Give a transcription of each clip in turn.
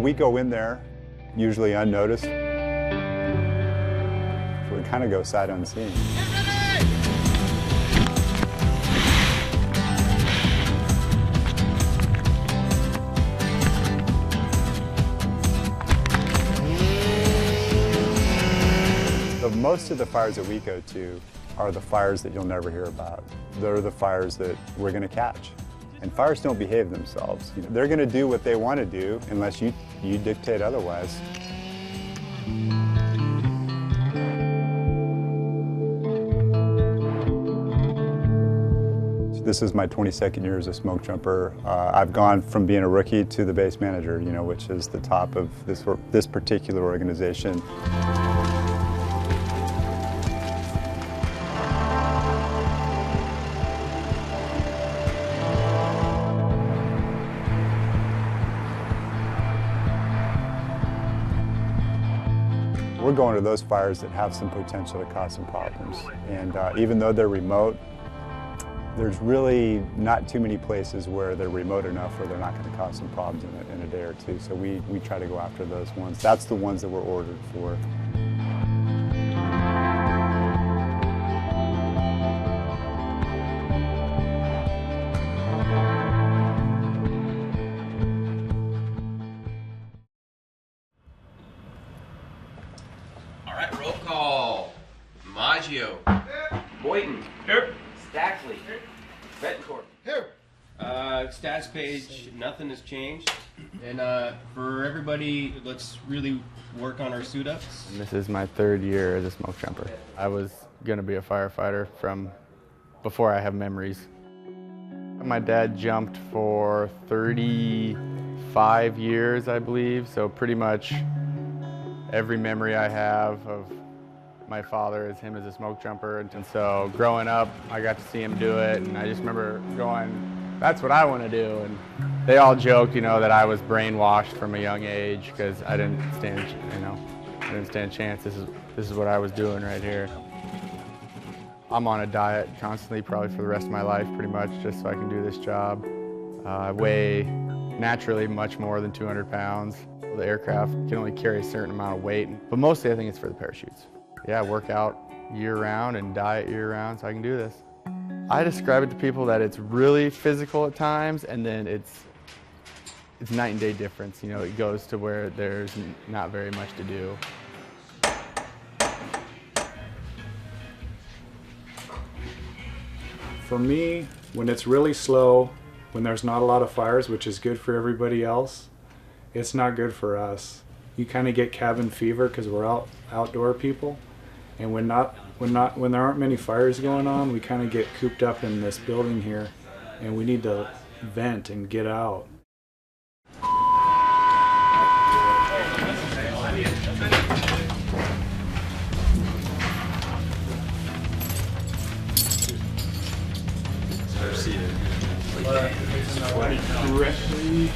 We go in there, usually unnoticed. We kind of go sight unseen. So most of the fires that we go to are the fires that you'll never hear about. They're the fires that we're going to catch. And fires don't behave themselves. They're going to do what they want to do unless you dictate otherwise. This is my 22nd year as a smoke jumper. I've gone from being a rookie to the base manager, which is the top of this particular organization. We're going to those fires that have some potential to cause some problems. And even though they're remote, there's really not too many places where they're remote enough where they're not going to cause some problems in a day or two. So we try to go after those ones. That's the ones that we're ordered for. All right, roll call. Maggio. Boynton. Here. Staxley. Betancourt. Here. Stats page, nothing has changed. And for everybody, let's really work on our suit-ups. This is my 3rd year as a smoke jumper. I was going to be a firefighter from before I have memories. My dad jumped for 35 years, I believe, so pretty much every memory I have of my father is him as a smoke jumper. And so growing up, I got to see him do it, and I just remember going, that's what I want to do. And they all joked, that I was brainwashed from a young age because I didn't stand a chance. This is what I was doing right here. I'm on a diet constantly, probably for the rest of my life, pretty much, just so I can do this job. I weigh naturally much more than 200 pounds. The aircraft can only carry a certain amount of weight, but mostly I think it's for the parachutes. Yeah, I work out year-round and diet year-round so I can do this. I describe it to people that it's really physical at times, and then it's night and day difference. It goes to where there's not very much to do. For me, when it's really slow, when there's not a lot of fires, which is good for everybody else, it's not good for us. You kind of get cabin fever because we're outdoor people. And when there aren't many fires going on, we kind of get cooped up in this building here, and we need to vent and get out. They're seated. Directly.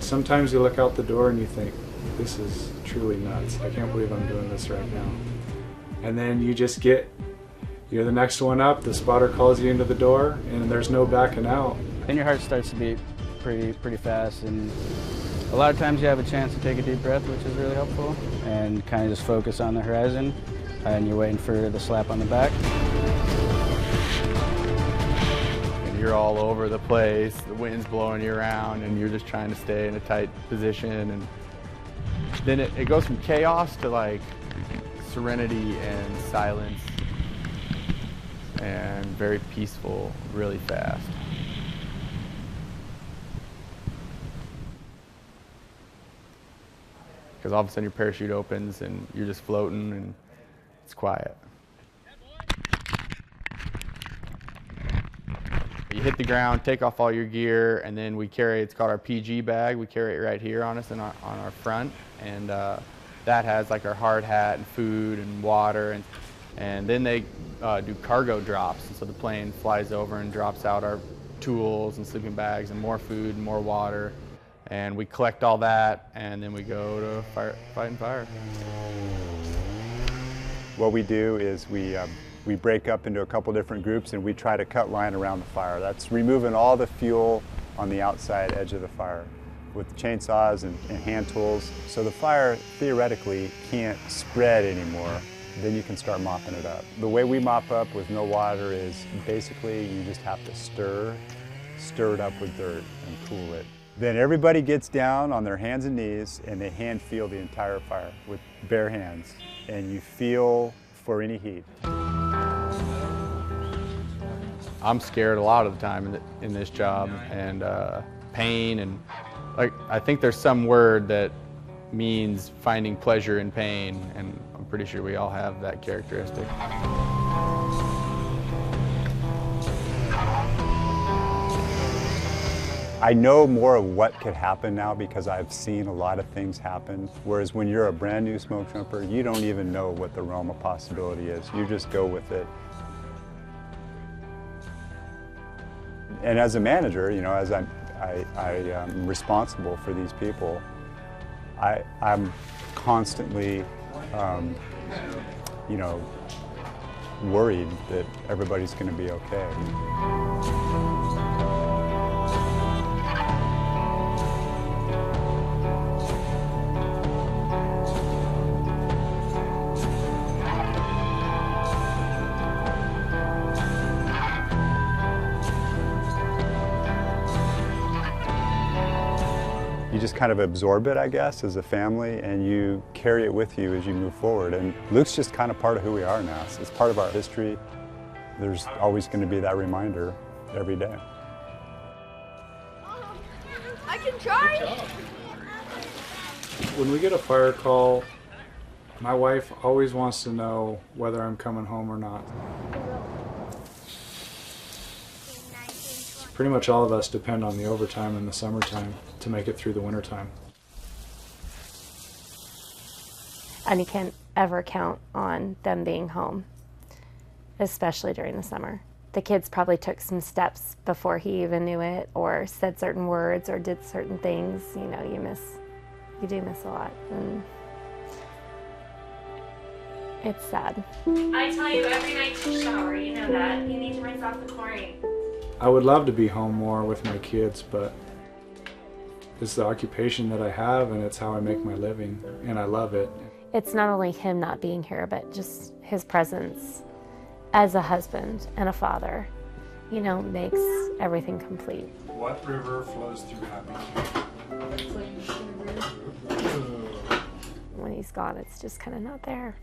Sometimes you look out the door and you think, this is truly nuts. I can't believe I'm doing this right now. And then you're the next one up, the spotter calls you into the door, and there's no backing out. Then your heart starts to beat pretty fast, and a lot of times you have a chance to take a deep breath, which is really helpful, and kind of just focus on the horizon, and you're waiting for the slap on the back. You're all over the place, the wind's blowing you around, and you're just trying to stay in a tight position. And then it goes from chaos to like serenity and silence and very peaceful really fast. Because all of a sudden your parachute opens and you're just floating and it's quiet. You hit the ground, take off all your gear, and then we carry, it's called our PG bag. We carry it right here on us and on our front. And that has like our hard hat and food and water. And then they do cargo drops. And so the plane flies over and drops out our tools and sleeping bags and more food and more water. And we collect all that, and then we go to fighting fire. What we do is we We break up into a couple different groups and we try to cut line around the fire. That's removing all the fuel on the outside edge of the fire with chainsaws and hand tools. So the fire theoretically can't spread anymore. Then you can start mopping it up. The way we mop up with no water is basically you just have to stir it up with dirt and cool it. Then everybody gets down on their hands and knees and they hand feel the entire fire with bare hands. And you feel for any heat. I'm scared a lot of the time in this job, and pain, and like I think there's some word that means finding pleasure in pain, and I'm pretty sure we all have that characteristic. I know more of what could happen now because I've seen a lot of things happen, whereas when you're a brand new smoke jumper, you don't even know what the realm of possibility is. You just go with it. And as a manager, you know, as I am responsible for these people, I'm constantly, you know, worried that everybody's going to be okay. You just kind of absorb it, I guess, as a family, and you carry it with you as you move forward. And Luke's just kind of part of who we are now. It's part of our history. There's always going to be that reminder every day. I can try. When we get a fire call, my wife always wants to know whether I'm coming home or not. Pretty much all of us depend on the overtime in the summertime to make it through the wintertime. And you can't ever count on them being home, especially during the summer. The kids probably took some steps before he even knew it, or said certain words, or did certain things. You know, you do miss a lot, and it's sad. I tell you every night to shower, you know that. You need to rinse off the chlorine. I would love to be home more with my kids, but it's the occupation that I have, and it's how I make my living, and I love it. It's not only him not being here, but just his presence as a husband and a father, you know, makes everything complete. What river flows through Happy? When he's gone, it's just kind of not there.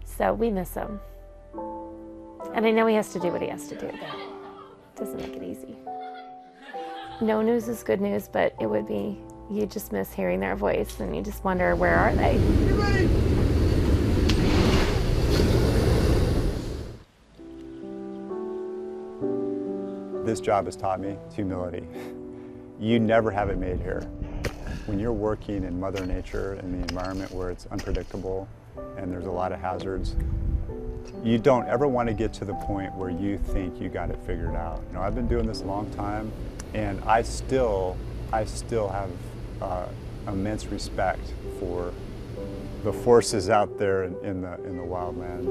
So we miss him. And I know he has to do what he has to do, but it doesn't make it easy. No news is good news, but it would be, you just miss hearing their voice and you just wonder, where are they? This job has taught me humility. You never have it made here. When you're working in Mother Nature, in the environment where it's unpredictable and there's a lot of hazards, you don't ever want to get to the point where you think you got it figured out. You know, I've been doing this a long time, and I still have immense respect for the forces out there in the wildland.